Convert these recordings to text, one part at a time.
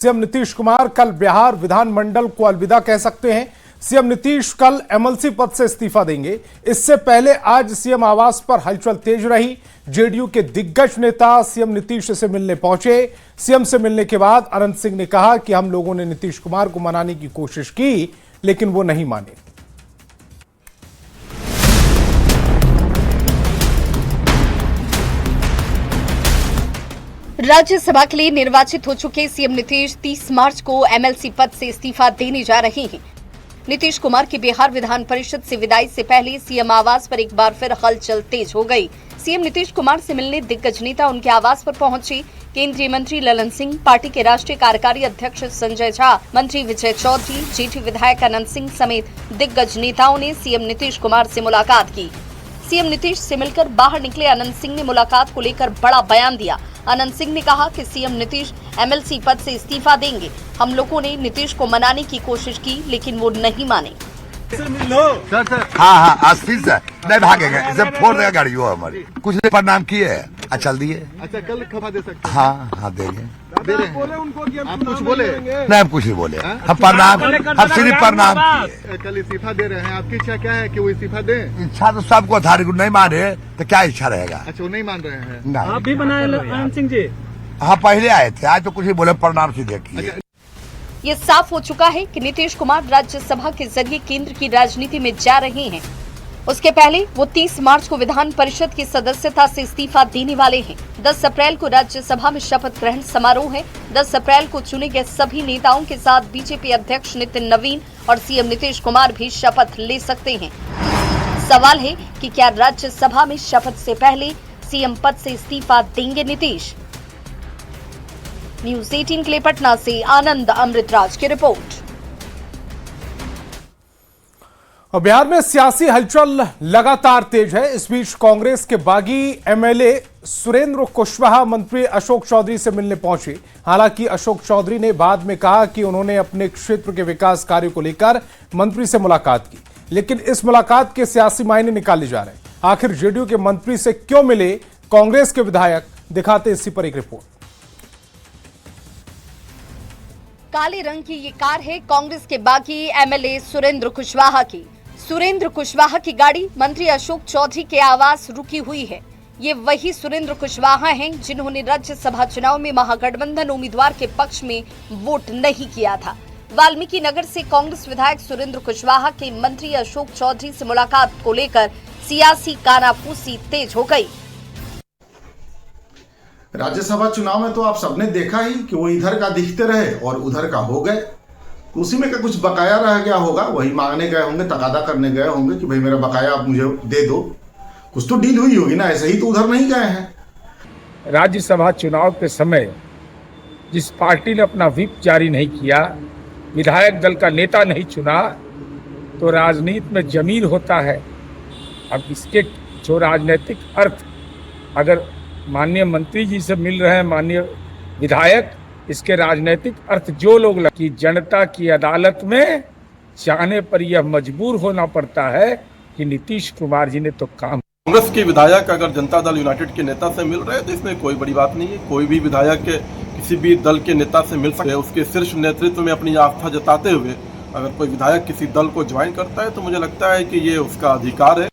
CM Nitish Kumar कल बिहार विधानमंडल को अलविदा कह सकते हैं। सीएम नीतीश कल एमएलसी पद से इस्तीफा देंगे। इससे पहले आज सीएम आवास पर हलचल तेज रही। जेडीयू के दिग्गज नेता सीएम नीतीश से मिलने पहुंचे। सीएम से मिलने के बाद अनंत सिंह ने कहा कि हम लोगों ने नीतीश कुमार को मनाने की कोशिश की, लेकिन वो नहीं माने। राज्यसभा के लिए निर्वाचित हो चुके सीएम नीतीश 30 मार्च को एमएलसी पद से इस्तीफा देने जा रहे हैं। नीतीश कुमार की बिहार विधान परिषद से विदाई से पहले सीएम आवास पर एक बार फिर हलचल तेज हो गई। सीएम नीतीश कुमार से मिलने दिग्गज नेता उनके आवास पर पहुंचे। केंद्रीय मंत्री ललन सिंह, पार्टी के राष्ट्रीय कार्यकारी अध्यक्ष संजय झा, मंत्री विजय चौधरी, जेठू विधायक अनंत सिंह समेत दिग्गज नेताओं ने सीएम नीतीश कुमार से मुलाकात की। सीएम नीतीश से मिलकर बाहर निकले अनंत सिंह ने मुलाकात को लेकर बड़ा बयान दिया। अनंत सिंह ने कहा कि सीएम नीतीश एमएलसी पद से इस्तीफा देंगे। हम लोगों ने नीतीश को मनाने की कोशिश की, लेकिन वो नहीं माने। सर हाँ आज फिर से नहीं भागेंगे, इसे फोड़ देगा गाड़ी वो हमारी। कुछ देर पर नाम किए चल दिए। अच्छा कल खबर दे सकते हैं? हाँ देंगे। दे रहे हैं। उनको कि आप कुछ बोले? नहीं हम कुछ नहीं बोले। हम प्रणाम, हम सिर्फ प्रणाम किए। कल इस्तीफा दे रहे हैं, आपकी इच्छा क्या है कि वो इस्तीफा दें? इच्छा तो सबको था, नहीं माने तो क्या इच्छा रहेगा। अच्छा वो नहीं मान रहे हैं? नहीं। आप भी बनाए अनंत सिंह जी? हाँ पहले आए थे, आज तो कुछ नहीं बोले, प्रणाम सीधे किए। ये साफ हो चुका है कि नीतीश कुमार राज्यसभा के जरिए केंद्र की राजनीति में जा रहे हैं। उसके पहले वो 30 मार्च को विधान परिषद की सदस्यता से इस्तीफा देने वाले हैं। 10 अप्रैल को राज्यसभा में शपथ ग्रहण समारोह है। 10 अप्रैल को चुने गए सभी नेताओं के साथ बीजेपी अध्यक्ष नितिन नवीन और सीएम नीतीश कुमार भी शपथ ले सकते हैं। सवाल है कि क्या राज्यसभा में शपथ से पहले सीएम पद से इस्तीफा देंगे नीतीश? न्यूज़ 18 के लिए पटना से आनंद अमृतराज की रिपोर्ट। और बिहार में सियासी हलचल लगातार तेज है। इस बीच कांग्रेस के बागी एमएलए सुरेंद्र कुशवाहा मंत्री अशोक चौधरी से मिलने पहुंचे। हालांकि अशोक चौधरी ने बाद में कहा कि उन्होंने अपने क्षेत्र के विकास कार्यों को लेकर मंत्री से मुलाकात की, लेकिन इस मुलाकात के सियासी मायने निकाले जा रहे हैं। आखिर जेडीयू के मंत्री से क्यों मिले कांग्रेस के विधायक, दिखाते इसी पर एक रिपोर्ट। काले रंग की ये कार है कांग्रेस के बागी एमएलए सुरेंद्र कुशवाहा की। सुरेंद्र कुशवाहा की गाड़ी मंत्री अशोक चौधरी के आवास रुकी हुई है। ये वही सुरेंद्र कुशवाहा हैं जिन्होंने राज्यसभा चुनाव में महागठबंधन उम्मीदवार के पक्ष में वोट नहीं किया था। वाल्मीकि नगर से कांग्रेस विधायक सुरेंद्र कुशवाहा के मंत्री अशोक चौधरी से मुलाकात को लेकर सियासी कानाफूसी तेज हो गई। राज्यसभा चुनाव में तो आप सबने देखा ही कि वो इधर का दिखते रहे और उधर का हो गए। उसी में का कुछ बकाया रह गया होगा, वही मांगने गए होंगे, तकादा करने गए होंगे कि भाई मेरा बकाया आप मुझे दे दो। कुछ तो डील हुई होगी ना, ऐसे ही तो उधर नहीं गए हैं। राज्यसभा चुनाव के समय जिस पार्टी ने अपना व्हिप जारी नहीं किया, विधायक दल का नेता नहीं चुना, तो राजनीति में जमीर होता है। अब इसके जो राजनीतिक अर्थ, अगर माननीय मंत्री जी से मिल रहे हैं माननीय विधायक, इसके राजनीतिक अर्थ जो लोग कि जनता की अदालत में जाने पर यह मजबूर होना पड़ता है कि नीतीश कुमार जी ने तो काम। कांग्रेस के विधायक अगर जनता दल यूनाइटेड के नेता से मिल रहे हैं तो इसमें कोई बड़ी बात नहीं है। कोई भी विधायक के किसी भी दल के नेता से मिल सकते हैं। उसके शीर्ष नेतृत्व में अपनी आस्था जताते हुए अगर कोई विधायक किसी दल को ज्वाइन करता है तो मुझे लगता है कि ये उसका अधिकार है।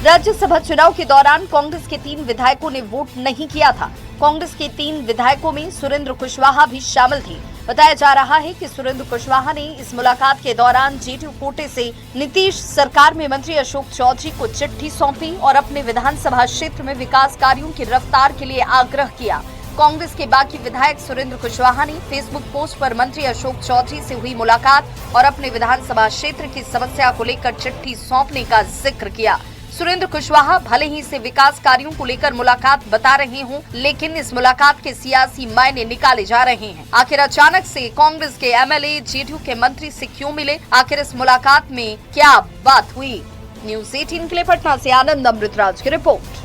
राज्यसभा चुनाव के दौरान कांग्रेस के 3 विधायकों ने वोट नहीं किया था। कांग्रेस के 3 विधायकों में सुरेंद्र कुशवाहा भी शामिल थे। बताया जा रहा है कि सुरेंद्र कुशवाहा ने इस मुलाकात के दौरान जेडीयू कोटे से नीतीश सरकार में मंत्री अशोक चौधरी को चिट्ठी सौंपी और अपने विधानसभा क्षेत्र में विकास कार्यों की रफ्तार के लिए आग्रह किया। कांग्रेस के बाकी विधायक सुरेंद्र कुशवाहा ने फेसबुक पोस्ट पर मंत्री अशोक चौधरी से हुई मुलाकात और अपने विधानसभा क्षेत्र की समस्या को लेकर चिट्ठी सौंपने का जिक्र किया। सुरेंद्र कुशवाहा भले ही से विकास कार्यों को लेकर मुलाकात बता रहे हों, लेकिन इस मुलाकात के सियासी मायने निकाले जा रहे हैं। आखिर अचानक से कांग्रेस के एमएलए जेडीयू के मंत्री से क्यों मिले? आखिर इस मुलाकात में क्या बात हुई? न्यूज़ 18 के लिए पटना से आनंद अमृतराज की रिपोर्ट।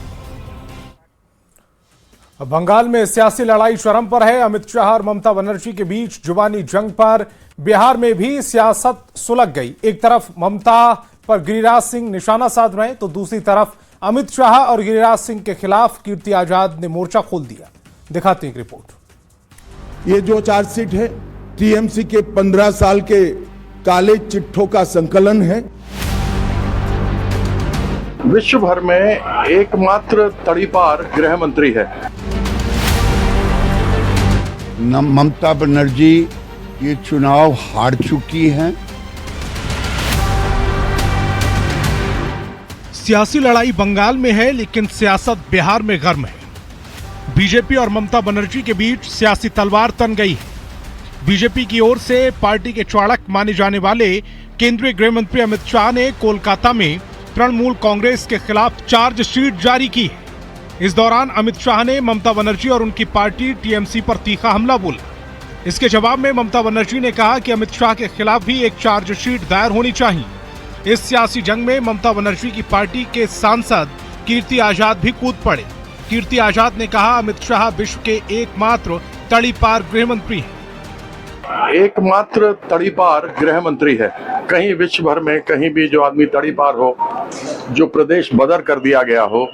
बंगाल में सियासी लड़ाई चरम पर है। अमित शाह और ममता बनर्जी के बीच जुबानी जंग पर बिहार में भी सियासत सुलग गई। एक तरफ ममता पर गिरिराज सिंह निशाना साध रहे, तो दूसरी तरफ अमित शाह और गिरिराज सिंह के खिलाफ कीर्ति आजाद ने मोर्चा खोल दिया। दिखाते हैं एक रिपोर्ट। ये जो चार्जशीट है टीएमसी के 15 साल के काले चिट्ठों का संकलन है। विश्व भर में एकमात्र तड़ीपार गृह मंत्री है। ममता बनर्जी ये चुनाव हार चुकी हैं। सियासी लड़ाई बंगाल में है, लेकिन सियासत बिहार में गर्म है। बीजेपी और ममता बनर्जी के बीच सियासी तलवार तन गई है। बीजेपी की ओर से पार्टी के चाणक्य माने जाने वाले केंद्रीय गृह मंत्री अमित शाह ने कोलकाता में तृणमूल कांग्रेस के खिलाफ चार्जशीट जारी की है। इस दौरान अमित शाह ने ममता बनर्जी और उनकी पार्टी टीएमसी पर तीखा हमला बोला। इसके जवाब में ममता बनर्जी ने कहा कि अमित शाह के खिलाफ भी एक चार्जशीट दायर होनी चाहिए। इस सियासी जंग में ममता बनर्जी की पार्टी के सांसद कीर्ति आजाद भी कूद पड़े। कीर्ति आजाद ने कहा, अमित शाह विश्व के एकमात्र तड़ीपार गृह मंत्री हैं। एकमात्र तड़ीपार गृह मंत्री है। कहीं विश्व भर में कहीं भी जो आदमी तड़ीपार हो, जो प्रदेश बदर कर दिया गया हो,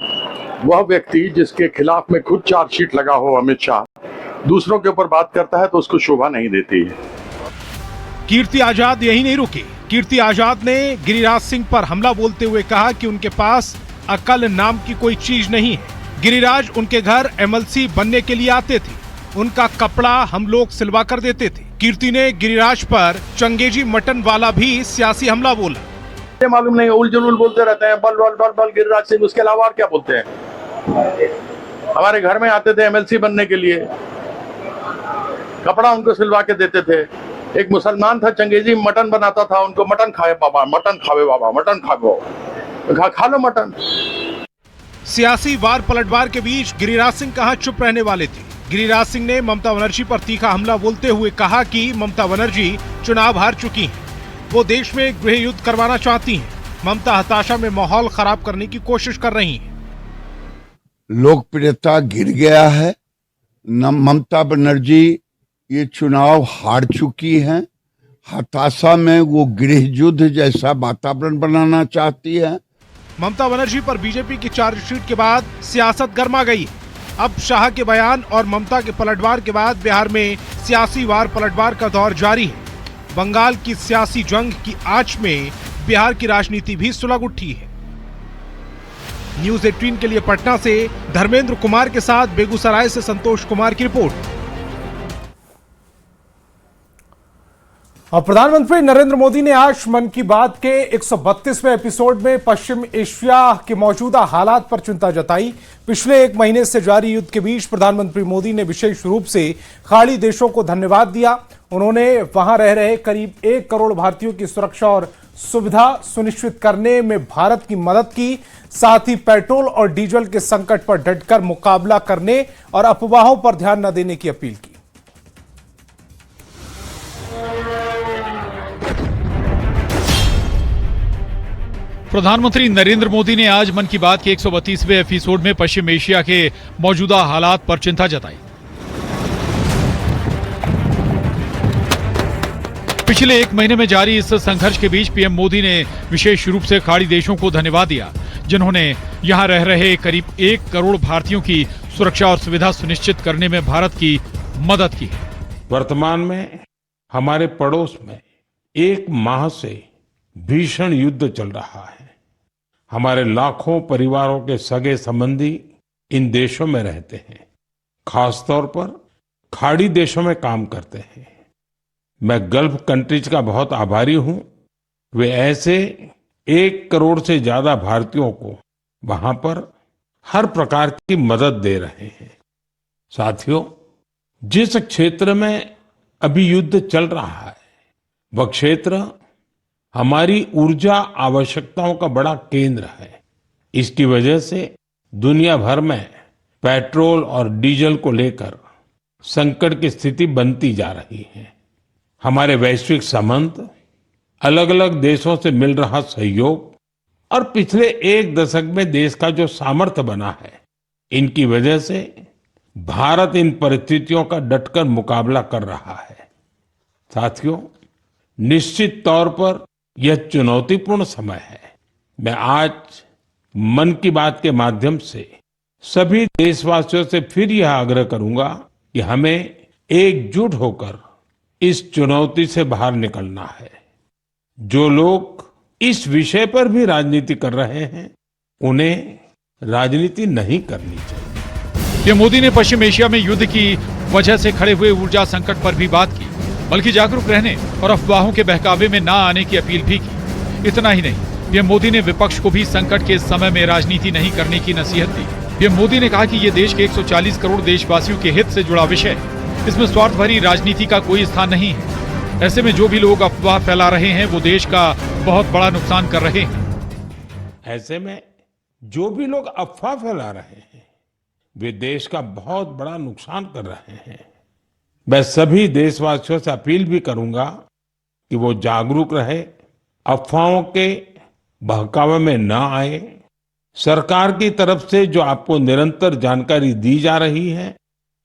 वह व्यक्ति जिसके खिलाफ में खुद चार्जशीट लगा हो अमित शाह, दूसरों के ऊपर बात करता है तो उसको शोभा नहीं देती है। कीर्ति आजाद यही नहीं रुकी। कीर्ति आजाद ने गिरिराज सिंह पर हमला बोलते हुए कहा कि उनके पास अकल नाम की कोई चीज नहीं है। गिरिराज उनके घर एमएलसी बनने के लिए आते थे, उनका कपड़ा हम लोग सिलवा कर देते थे। कीर्ति ने गिरिराज पर चंगेजी मटन वाला भी सियासी हमला बोला। ये मालूम नहीं, उल जुलूल बोलते रहते हैं, बल बल बल बल गिरिराज सिंह, उसके अलावा और क्या बोलते हैं। हमारे घर में आते थे एमएलसी बनने के लिए, कपड़ा उनको सिलवा के देते थे। एक मुसलमान था, चंगेजी मटन बनाता था, उनको मटन खाए बाबा, मटन खावे बाबा, मटन खाओ, खा लो मटन। सियासी वार पलटवार के बीच गिरिराज सिंह कहां चुप रहने वाले थे। गिरिराज सिंह ने ममता बनर्जी पर तीखा हमला बोलते हुए कहा कि ममता बनर्जी चुनाव हार चुकी हैं, वो देश में गृह युद्ध करवाना चाहती हैं। ममता हताशा में माहौल खराब करने की कोशिश कर रही हैं। लोकप्रियता गिर गया है। ममता बनर्जी ये चुनाव हार चुकी हैं। हताशा में वो गृह युद्ध जैसा वातावरण बनाना चाहती है। ममता बनर्जी पर बीजेपी की चार्जशीट के बाद सियासत गर्मा गई। अब शाह के बयान और ममता के पलटवार के बाद बिहार में सियासी वार पलटवार का दौर जारी है। बंगाल की सियासी जंग की आंच में बिहार की राजनीति भी सुलग उठी है। न्यूज़ 18 के लिए पटना से धर्मेंद्र कुमार के साथ बेगूसराय से संतोष कुमार की रिपोर्ट। और प्रधानमंत्री नरेंद्र मोदी ने आज मन की बात के 132वें एपिसोड में पश्चिम एशिया के मौजूदा हालात पर चिंता जताई। पिछले एक महीने से जारी युद्ध के बीच प्रधानमंत्री मोदी ने विशेष रूप से खाड़ी देशों को धन्यवाद दिया। उन्होंने वहां रह रहे करीब 1 करोड़ भारतीयों की सुरक्षा और सुविधा सुनिश्चित करने में भारत की मदद की। साथ ही पेट्रोल और डीजल के संकट पर डटकर मुकाबला करने और अफवाहों पर ध्यान न देने की अपील की। प्रधानमंत्री नरेंद्र मोदी ने आज मन की बात के 132वें एपिसोड में पश्चिम एशिया के मौजूदा हालात पर चिंता जताई। पिछले एक महीने में जारी इस संघर्ष के बीच पीएम मोदी ने विशेष रूप से खाड़ी देशों को धन्यवाद दिया, जिन्होंने यहां रह रहे करीब 1 करोड़ भारतीयों की सुरक्षा और सुविधा सुनिश्चित करने में भारत की मदद की है। वर्तमान में हमारे पड़ोस में 1 माह से भीषण युद्ध चल रहा है। हमारे लाखों परिवारों के सगे संबंधी इन देशों में रहते हैं, खासतौर पर खाड़ी देशों में काम करते हैं। मैं गल्फ कंट्रीज का बहुत आभारी हूं। वे ऐसे 1 करोड़ से ज्यादा भारतीयों को वहां पर हर प्रकार की मदद दे रहे हैं। साथियों, जिस क्षेत्र में अभी युद्ध चल रहा है, वह क्षेत्र हमारी ऊर्जा आवश्यकताओं का बड़ा केंद्र है। इसकी वजह से दुनिया भर में पेट्रोल और डीजल को लेकर संकट की स्थिति बनती जा रही है। हमारे वैश्विक संबंध, अलग अलग देशों से मिल रहा सहयोग और पिछले 1 दशक में देश का जो सामर्थ्य बना है, इनकी वजह से भारत इन परिस्थितियों का डटकर मुकाबला कर रहा है। साथियों, निश्चित तौर पर यह चुनौतीपूर्ण समय है। मैं आज मन की बात के माध्यम से सभी देशवासियों से फिर यह आग्रह करूंगा कि हमें एकजुट होकर इस चुनौती से बाहर निकलना है। जो लोग इस विषय पर भी राजनीति कर रहे हैं, उन्हें राजनीति नहीं करनी चाहिए। पीएम मोदी ने पश्चिम एशिया में युद्ध की वजह से खड़े हुए ऊर्जा संकट पर भी बात की, बल्कि जागरूक रहने और अफवाहों के बहकावे में न आने की अपील भी की। इतना ही नहीं, पीएम मोदी ने विपक्ष को भी संकट के समय में राजनीति नहीं करने की नसीहत दी। पीएम मोदी ने कहा कि ये देश के 140 करोड़ देशवासियों के हित से जुड़ा विषय है, इसमें स्वार्थ भरी राजनीति का कोई स्थान नहीं है। ऐसे में जो भी लोग अफवाह फैला रहे हैं वो देश का बहुत बड़ा नुकसान कर रहे हैं। ऐसे में जो भी लोग अफवाह फैला रहे हैं वे देश का बहुत बड़ा नुकसान कर रहे हैं। मैं सभी देशवासियों से अपील भी करूंगा कि वो जागरूक रहे, अफवाहों के बहकावे में न आए। सरकार की तरफ से जो आपको निरंतर जानकारी दी जा रही है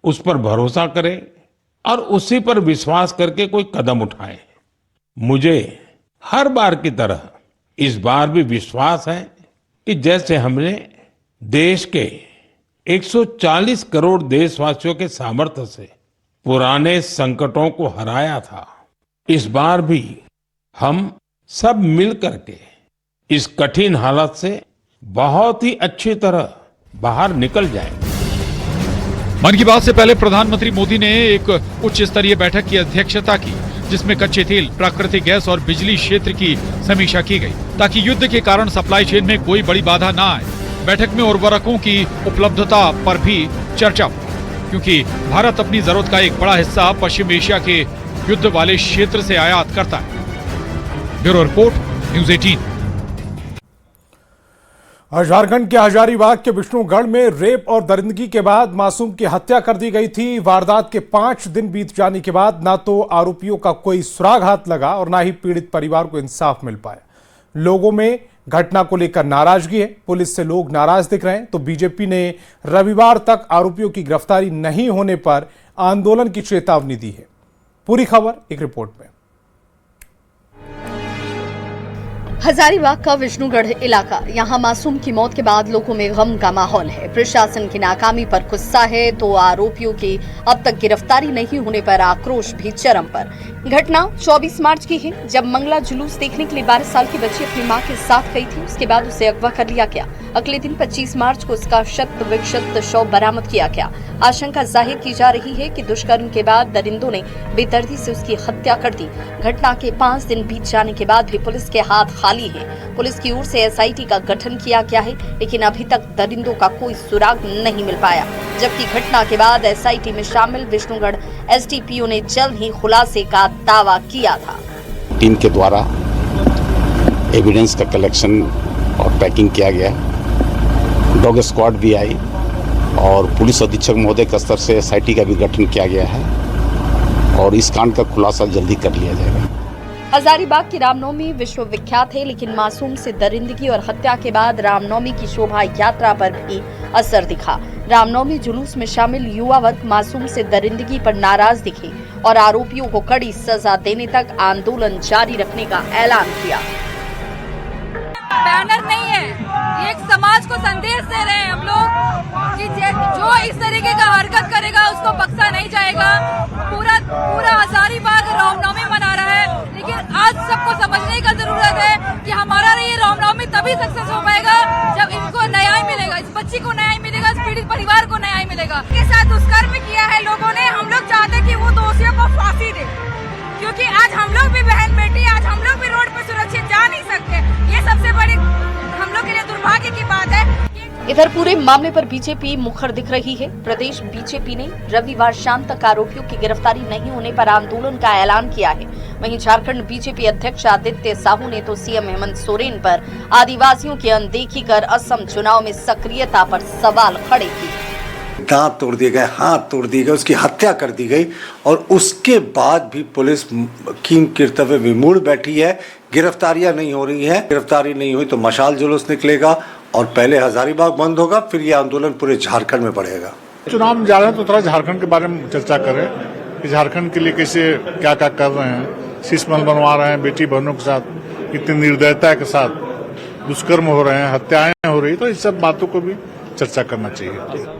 उस पर भरोसा करें और उसी पर विश्वास करके कोई कदम उठाएं। मुझे हर बार की तरह इस बार भी विश्वास है कि जैसे हमने देश के 140 करोड़ देशवासियों के सामर्थ्य से पुराने संकटों को हराया था, इस बार भी हम सब मिल करके इस कठिन हालत से बहुत ही अच्छी तरह बाहर निकल जाएंगे। मन की बात से पहले प्रधानमंत्री मोदी ने एक उच्च स्तरीय बैठक की अध्यक्षता की, जिसमें कच्चे तेल, प्राकृतिक गैस और बिजली क्षेत्र की समीक्षा की गई, ताकि युद्ध के कारण सप्लाई चेन में कोई बड़ी बाधा न आए। बैठक में उर्वरकों की उपलब्धता पर भी चर्चा हुई, क्योंकि भारत अपनी जरूरत का एक बड़ा हिस्सा पश्चिम एशिया के युद्ध वाले क्षेत्र से आयात करता है। Bureau report, news 18। झारखंड के हजारीबाग के विष्णुगढ़ में रेप और दरिंदगी के बाद मासूम की हत्या कर दी गई थी। वारदात के 5 दिन बीत जाने के बाद ना तो आरोपियों का कोई सुराग हाथ लगा और ना ही पीड़ित परिवार को इंसाफ मिल पाया। लोगों में घटना को लेकर नाराजगी है। पुलिस से लोग नाराज दिख रहे हैं, तो बीजेपी ने रविवार तक आरोपियों की गिरफ्तारी नहीं होने पर आंदोलन की चेतावनी दी है। पूरी खबर एक रिपोर्ट में। हजारीबाग का विष्णुगढ़ इलाका, यहाँ मासूम की मौत के बाद लोगों में गम का माहौल है। प्रशासन की नाकामी पर गुस्सा है तो आरोपियों की अब तक गिरफ्तारी नहीं होने पर आक्रोश भी चरम पर। घटना 24 मार्च की है, जब मंगला जुलूस देखने के लिए 12 साल की बच्ची अपनी मां के साथ गई थी। उसके बाद उसे अगवा कर लिया गया। अगले दिन 25 मार्च को उसका शत विक्षत शव बरामद किया गया। आशंका जाहिर की जा रही है कि दुष्कर्म के बाद दरिंदों ने बेदर्दी से उसकी हत्या कर दी। घटना के 5 दिन बीत जाने के बाद भी पुलिस के हाथ खाली है। पुलिस की ओर से एसआईटी का गठन किया गया है, लेकिन अभी तक दरिंदों का कोई सुराग नहीं मिल पाया। जबकि घटना के बाद एसआईटी में शामिल विष्णुगढ़ एसडीपीओ ने जल्द ही खुलासे का दावा किया था। टीम के द्वारा एविडेंस का कलेक्शन और पैकिंग किया गया। डॉग स्क्वाड भी आई और पुलिस अधीक्षक महोदय के स्तर से एसआईटी का भी गठन किया गया है और इस कांड का खुलासा जल्दी कर लिया जाएगा। हजारीबाग की रामनवमी विश्वविख्यात है, लेकिन मासूम से दरिंदगी और हत्या के बाद रामनवमी की शोभा यात्रा पर भी असर दिखा। रामनवमी जुलूस में शामिल युवा वर्ग मासूम से दरिंदगी पर नाराज दिखे और आरोपियों को कड़ी सजा देने तक आंदोलन जारी रखने का ऐलान किया। बैनर नहीं है, ये एक समाज को संदेश दे रहे हैं हम लोग कि जो इस तरीके का हरकत करेगा उसको बख्शा नहीं जाएगा। पूरा हजारीबाग रामनवमी मना रहा है, लेकिन आज सबको समझने का जरूरत है कि हमारा ये रामनवमी तभी सक्सेस हो पाएगा जब इनको न्याय मिलेगा, इस बच्ची को न्याय मिलेगा, इस पीड़ित परिवार को न्याय मिलेगा। के साथ दुष्कर्म किया है लोगों ने, हम लोग चाहते कि वो दोषियों को फांसी दे, क्योंकि आज हम लोग भी बहन बेटी, आज हम लोग भी रोड पर सुरक्षित जा नहीं सकते। ये सबसे बड़ी हम लोग के लिए दुर्भाग्य की बात है। इधर पूरे मामले पर बीजेपी मुखर दिख रही है। प्रदेश बीजेपी ने रविवार शाम तक आरोपियों की गिरफ्तारी नहीं होने पर आंदोलन का ऐलान किया है। वहीं झारखंड बीजेपी अध्यक्ष आदित्य साहू ने तो सीएम हेमंत सोरेन पर आदिवासियों की अनदेखी कर असम चुनाव में सक्रियता पर सवाल खड़े किए। दांत तोड़ दिए गए, हाथ तोड़ दिए गए, उसकी हत्या कर दी गई और उसके बाद भी पुलिस किम कर्तव्य विमूढ़ बैठी है। गिरफ्तारियां नहीं हो रही है। गिरफ्तारी नहीं हुई तो मशाल जुलूस निकलेगा और पहले हजारीबाग बंद होगा, फिर ये आंदोलन पूरे झारखंड में बढ़ेगा। चुनाव में जा रहे हैं तो थोड़ा झारखंड के बारे में चर्चा करें कि झारखंड के लिए कैसे क्या क्या कर रहे हैं। शीश महल बनवा रहे हैं, बेटी बहनों के साथ इतनी निर्दयता के साथ दुष्कर्म हो रहे हैं, हत्याएं हो रही, तो इस सब बातों को भी चर्चा करना चाहिए।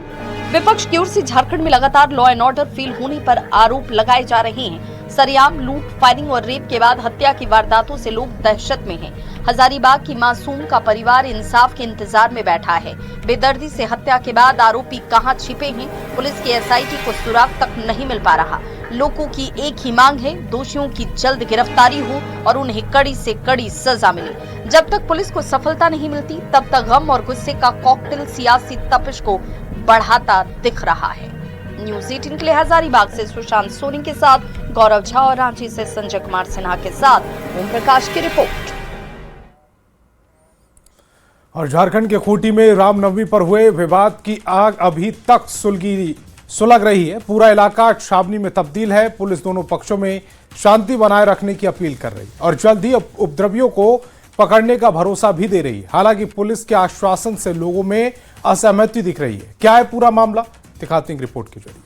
विपक्ष की ओर से झारखंड में लगातार लॉ एंड ऑर्डर फेल होने पर आरोप लगाए जा रहे हैं। सरेआम लूट, फायरिंग और रेप के बाद हत्या की वारदातों से लोग दहशत में हैं। हजारीबाग की मासूम का परिवार इंसाफ के इंतजार में बैठा है। बेदर्दी से हत्या के बाद आरोपी कहां छिपे हैं, पुलिस की एसआईटी को सुराग तक नहीं मिल पा रहा। लोगों की एक ही मांग है, दोषियों की जल्द गिरफ्तारी हो और उन्हें कड़ी से कड़ी सजा मिले। जब तक पुलिस को सफलता नहीं मिलती, तब तक गम और गुस्से का कॉकटेल सियासी तपिश को बढ़ाता दिख रहा है। न्यूज़ 18 के लिए हजारीबाग से सुशांत सोनी के साथ गौरव झा और रांची से संजय कुमार सिन्हा के साथ ओम प्रकाश की रिपोर्ट। और झारखंड के खूंटी में रामनवमी पर हुए विवाद की आग अभी तक सुलग रही है। पूरा इलाका छावनी में तब्दील है। पुलिस दोनों पक्षों में शांति बनाए रखने की अपील कर रही और जल्द ही उपद्रवियों को पकड़ने का भरोसा भी दे रही है। हालांकि पुलिस के आश्वासन से लोगों में असहमति दिख रही है। क्या है पूरा मामला, दिखाते हैं रिपोर्ट के जरिए।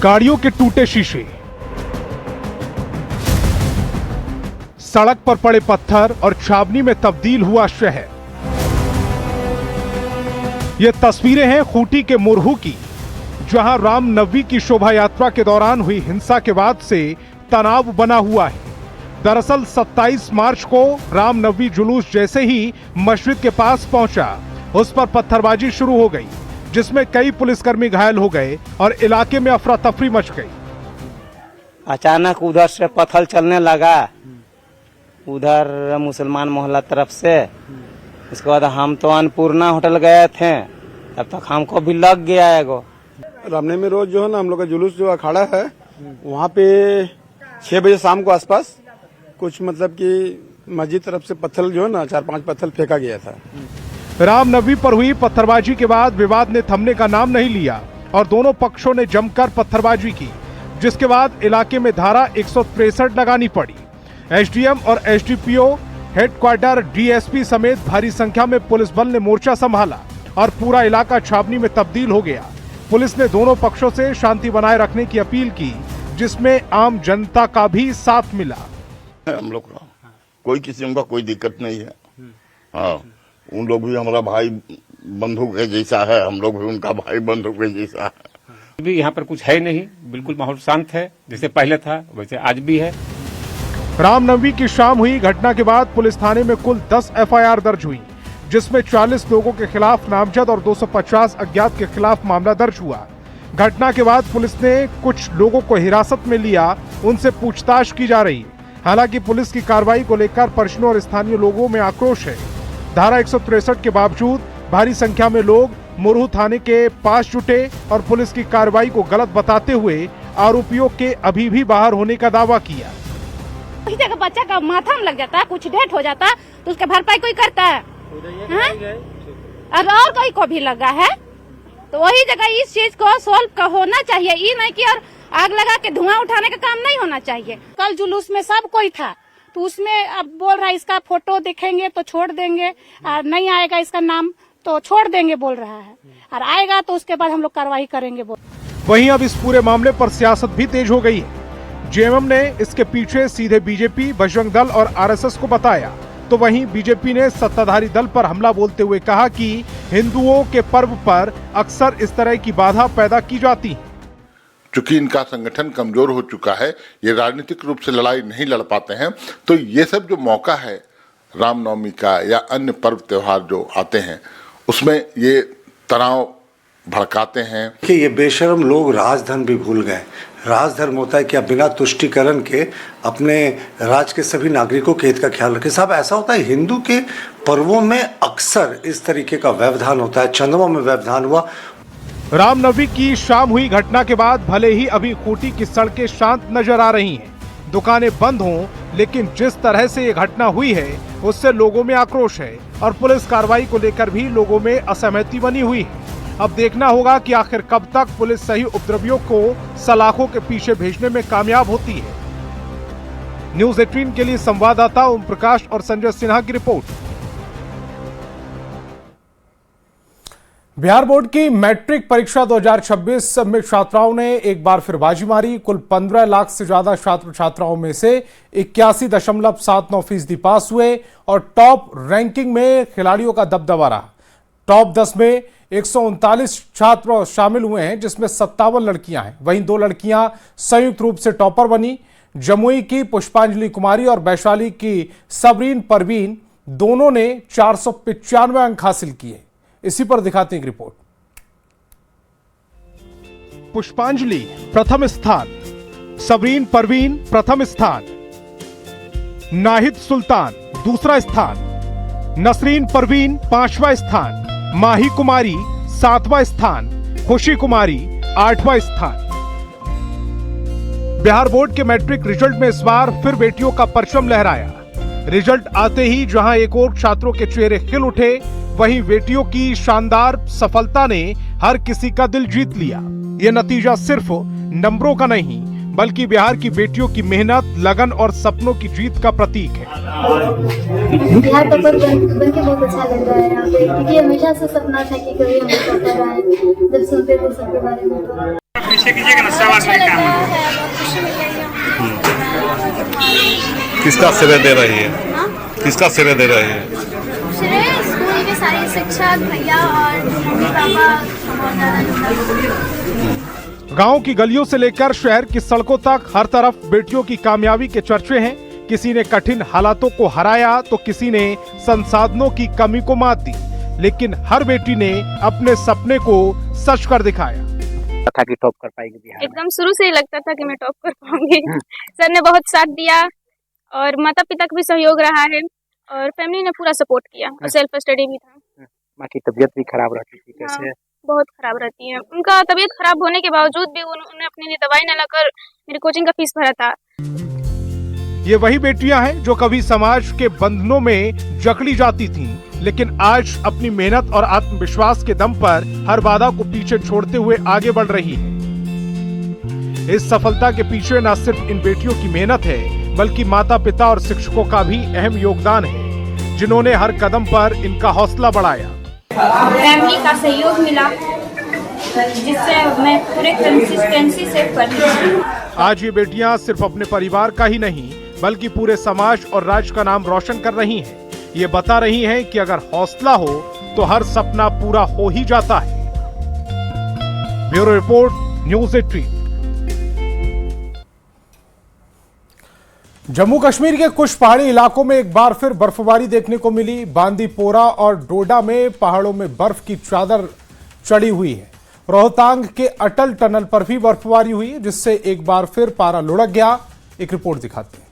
गाड़ियों के टूटे शीशे, सड़क पर पड़े पत्थर और छावनी में तब्दील हुआ शहर। ये तस्वीरें हैं खूंटी के मुरहू की, जहां रामनवमी की शोभा यात्रा के दौरान हुई हिंसा के बाद से तनाव बना हुआ है। दरअसल 27 मार्च को रामनवमी जुलूस जैसे ही मस्जिद के पास पहुंचा, उस पर पत्थरबाजी शुरू हो गई, जिसमें कई पुलिसकर्मी घायल हो गए और इलाके में अफरा तफरी मच गई। अचानक उधर से पत्थर चलने लगा, उधर मुसलमान मोहल्ला तरफ से। उसके बाद हम तो अन्नपूर्णा होटल गए थे, तब तक हमको भी लग गया एगो। रामनवमी रोज जो है ना, हम लोग का जुलूस जो अखाड़ा है, वहाँ पे 6 बजे शाम को आसपास कुछ मतलब कि मस्जिद तरफ से पत्थर जो है ना, 4-5 पत्थर फेंका गया था। रामनवमी पर हुई पत्थरबाजी के बाद विवाद ने थमने का नाम नहीं लिया और दोनों पक्षों ने जमकर पत्थरबाजी की, जिसके बाद इलाके में धारा 163 लगानी पड़ी। एसडीएम और एसडीपीओ, हेडक्वार्टर, डीएसपी समेत भारी संख्या में पुलिस बल ने मोर्चा संभाला और पूरा इलाका छावनी में तब्दील हो गया। पुलिस ने दोनों पक्षों से शांति बनाए रखने की अपील की, जिसमें आम जनता का भी साथ मिला। हम लोग का कोई किसी का कोई दिक्कत नहीं है। हाँ, उन लोग भी हमारा भाई बंधु के जैसा है, हम लोग भी उनका भाई बंधु के जैसा है। भी यहाँ पर कुछ है नहीं, बिल्कुल माहौल शांत है, जैसे पहले था वैसे आज भी है। रामनवमी की शाम हुई घटना के बाद पुलिस थाने में कुल 10 एफआईआर दर्ज हुई, जिसमें 40 लोगों के खिलाफ नामजद और 250 अज्ञात के खिलाफ मामला दर्ज हुआ। घटना के बाद पुलिस ने कुछ लोगों को हिरासत में लिया, उनसे पूछताछ की जा रही है। हालांकि पुलिस की कार्रवाई को लेकर परिजनों और स्थानीय लोगों में आक्रोश है। धारा 163 के बावजूद भारी संख्या में लोग मुरहू थाने के पास जुटे और पुलिस की कार्रवाई को गलत बताते हुए आरोपियों के अभी भी बाहर होने का दावा किया। जगह बच्चा का माथा में लग जाता है, कुछ डेट हो जाता तो उसका भरपाई कोई करता है, और कोई को भी लगा है, तो वही जगह इस चीज को सोल्व का होना चाहिए। ये नहीं कि और आग लगा के धुआं उठाने का काम नहीं होना चाहिए। कल जुलूस में सब कोई था, तो उसमें अब बोल रहा है इसका फोटो दिखेंगे तो छोड़ देंगे, और नहीं आएगा इसका नाम तो छोड़ देंगे बोल रहा है, और आएगा तो उसके बाद हम लोग कार्रवाई करेंगे बोल। वहीं अब इस पूरे मामले पर सियासत भी तेज हो गई है। जेएमएम ने इसके पीछे सीधे बीजेपी, बजरंग दल और आरएसएस को बताया, तो वहीं बीजेपी ने सत्ताधारी दल पर हमला बोलते हुए कहा कि हिंदुओं के पर्व पर अक्सर इस तरह की बाधा पैदा की जाती है। चूंकि इनका संगठन कमजोर हो चुका है, ये राजनीतिक रूप से लड़ाई नहीं लड़ पाते हैं, तो ये सब जो मौका है रामनवमी का या अन्य पर्व त्योहार जो आते हैं, उसमें ये तनाव भड़काते हैं। कि ये बेशर्म लोग राजधर्म भी भूल गए। राजधर्म होता है कि आप बिना तुष्टिकरण के अपने राज्य के सभी नागरिकों के हित का ख्याल रखें। साहब, ऐसा होता है हिंदू के पर्वों में अक्सर इस तरीके का व्यवधान होता है। चंद्रमा में व्यवधान हुआ। रामनवमी की शाम हुई घटना के बाद भले ही अभी खूंटी की सड़कें शांत नजर आ रही हैं, दुकानें बंद हों, लेकिन जिस तरह से ये घटना हुई है उससे लोगों में आक्रोश है और पुलिस कार्रवाई को लेकर भी लोगों में असहमति बनी हुई है। अब देखना होगा कि आखिर कब तक पुलिस सही उपद्रवियों को सलाखों के पीछे भेजने में कामयाब होती है। न्यूज़ 18 के लिए संवाददाता ओम प्रकाश और संजय सिन्हा की रिपोर्ट। बिहार बोर्ड की मैट्रिक परीक्षा 2026 में छात्राओं ने एक बार फिर बाजी मारी। कुल 15 लाख से ज्यादा छात्र छात्राओं में से 81.79% पास हुए और टॉप रैंकिंग में खिलाड़ियों का दबदबा रहा। टॉप 10 में 139 छात्र शामिल हुए हैं, जिसमें 57 लड़कियां हैं। वहीं 2 लड़कियां संयुक्त रूप से टॉपर बनी। जमुई की पुष्पांजलि कुमारी और वैशाली की सबरीन परवीन दोनों ने 495 अंक हासिल किए। इसी पर दिखाते हैं एक रिपोर्ट। पुष्पांजलि प्रथम स्थान, सबरीन परवीन प्रथम स्थान, नाहिद सुल्तान दूसरा स्थान, नसरीन परवीन 5वां स्थान, माही कुमारी 7वां स्थान, खुशी कुमारी 8वां स्थान। बिहार बोर्ड के मैट्रिक रिजल्ट में इस बार फिर बेटियों का परचम लहराया। रिजल्ट आते ही जहां एक और छात्रों के चेहरे खिल उठे, वहीं बेटियों की शानदार सफलता ने हर किसी का दिल जीत लिया। ये नतीजा सिर्फ नंबरों का नहीं, बल्कि बिहार की बेटियों की मेहनत, लगन और सपनों की जीत का प्रतीक है। बिहार टॉपर बन के बहुत अच्छा लग रहा है यहाँ पे, क्योंकि हमेशा से सपना था कि कभी हम टॉपर आए। जब सुनते थे सबके बारे में तो पीछे कीजिएगा ना, सवाल नहीं काम किसका श्रेय दे रही है? किसका श्रेय दे रही है? श्रेय स्कूल के सारे शिक्षक भैया और मम्मी पापा बहुत ज़्यादा। गांव की गलियों से लेकर शहर की सड़कों तक हर तरफ बेटियों की कामयाबी के चर्चे हैं। किसी ने कठिन हालातों को हराया तो किसी ने संसाधनों की कमी को मात दी, लेकिन हर बेटी ने अपने सपने को सच कर दिखाया। था कि टॉप कर पाएगी बिहार। एकदम शुरू से ही लगता था कि मैं टॉप कर पाऊंगी। सर ने बहुत साथ दिया और माता पिता का भी सहयोग रहा है और फैमिली ने पूरा सपोर्ट किया और सेल्फ स्टडी भी था। माँ की तबीयत भी खराब रहती थी, कैसे? हाँ, बहुत खराब रहती है। उनका तबीयत खराब होने के बावजूद भी उन्होंने अपने लिए दवाई न लाकर मेरी कोचिंग का फीस भरा था। ये वही बेटियां हैं जो कभी समाज के बंधनों में जकड़ी जाती थीं, लेकिन आज अपनी मेहनत और आत्मविश्वास के दम पर हर बाधा को पीछे छोड़ते हुए आगे बढ़ रही हैं। इस सफलता के पीछे न सिर्फ इन बेटियों की मेहनत है, बल्कि माता पिता और शिक्षकों का भी अहम योगदान है, जिन्होंने हर कदम पर इनका हौसला बढ़ाया। फैमिली का सहयोग मिला, जिससे मैं पूरे कंसिस्टेंसी से पढ़ रही हूं। आज ये बेटियां सिर्फ अपने परिवार का ही नहीं, बल्कि पूरे समाज और राज्य का नाम रोशन कर रही हैं। ये बता रही हैं कि अगर हौसला हो तो हर सपना पूरा हो ही जाता है। Bureau report, news 18। Jammu Kashmir के कुछ पहाड़ी इलाकों में एक बार फिर बर्फबारी देखने को मिली। बांदीपोरा और डोडा में पहाड़ों में बर्फ की चादर चढ़ी हुई है। रोहतांग के अटल टनल पर भी बर्फबारी हुई, जिससे एक बार फिर पारा लुढ़क गया। एक रिपोर्ट दिखाते हैं।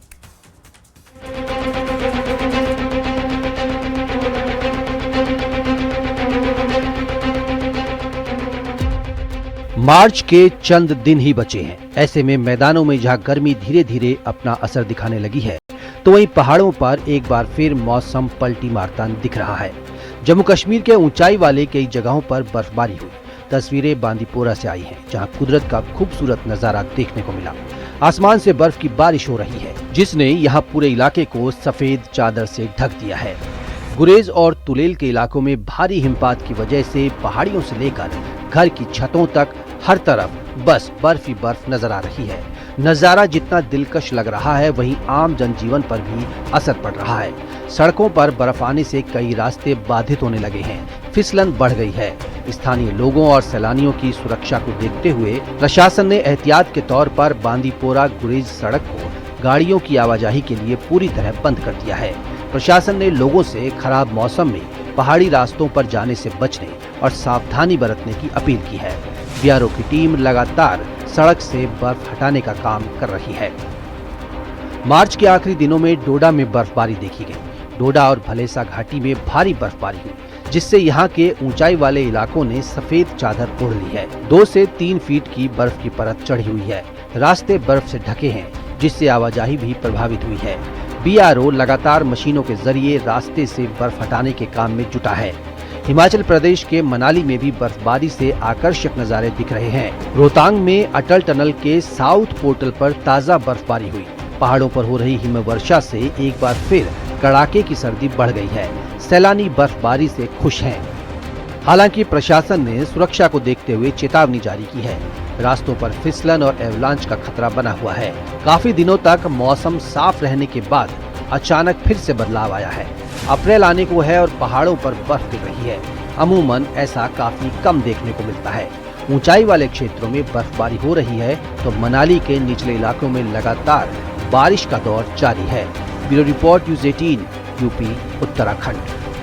मार्च के चंद दिन ही बचे हैं। ऐसे में मैदानों में जहां गर्मी धीरे धीरे अपना असर दिखाने लगी है, तो वहीं पहाड़ों पर एक बार फिर मौसम पलटी मारता दिख रहा है। जम्मू कश्मीर के ऊंचाई वाले कई जगहों पर बर्फबारी हुई। तस्वीरें बांदीपोरा से आई हैं, जहां कुदरत का खूबसूरत नजारा देखने को मिला। आसमान से बर्फ की बारिश हो रही है, जिसने यहां पूरे इलाके को सफेद चादर से ढक दिया है। गुरेज और तुलेल के इलाकों में भारी हिमपात की वजह से पहाड़ियों से लेकर घर की छतों तक हर तरफ बस बर्फ ही बर्फ नजर आ रही है। नजारा जितना दिलकश लग रहा है, वहीं आम जनजीवन पर भी असर पड़ रहा है। सड़कों पर बर्फ आने से कई रास्ते बाधित होने लगे हैं, फिसलन बढ़ गई है। स्थानीय लोगों और सैलानियों की सुरक्षा को देखते हुए प्रशासन ने एहतियात के तौर पर बांदीपोरा गुरेज सड़क को गाड़ियों की आवाजाही के लिए पूरी तरह बंद कर दिया है। प्रशासन ने लोगों से खराब मौसम में पहाड़ी रास्तों पर जाने से बचने और सावधानी बरतने की अपील की है। बीआरओ की टीम लगातार सड़क से बर्फ हटाने का काम कर रही है। मार्च के आखिरी दिनों में डोडा में बर्फबारी देखी गई। डोडा और भलेसा घाटी में भारी बर्फबारी हुई, जिससे यहाँ के ऊंचाई वाले इलाकों ने सफेद चादर ओढ़ ली है। 2 से 3 फीट की बर्फ की परत चढ़ी हुई है। रास्ते बर्फ से ढके हैं, जिससे आवाजाही भी प्रभावित हुई है। बीआरओ लगातार मशीनों के जरिए रास्ते से बर्फ हटाने के काम में जुटा है। हिमाचल प्रदेश के मनाली में भी बर्फबारी से आकर्षक नजारे दिख रहे हैं। रोहतांग में अटल टनल के साउथ पोर्टल पर ताजा बर्फबारी हुई। पहाड़ों पर हो रही हिमवर्षा से एक बार फिर कड़ाके की सर्दी बढ़ गई है। सैलानी बर्फबारी से खुश हैं। हालांकि प्रशासन ने सुरक्षा को देखते हुए चेतावनी जारी की है। रास्तों पर फिसलन और एवलांच का खतरा बना हुआ है। काफी दिनों तक मौसम साफ रहने के बाद अचानक फिर से बदलाव आया है। अप्रैल आने को है और पहाड़ों पर बर्फ गिर रही है। अमूमन ऐसा काफी कम देखने को मिलता है। ऊंचाई वाले क्षेत्रों में बर्फबारी हो रही है तो मनाली के निचले इलाकों में लगातार बारिश का दौर जारी है। Bureau report news 18 UP Uttarakhand.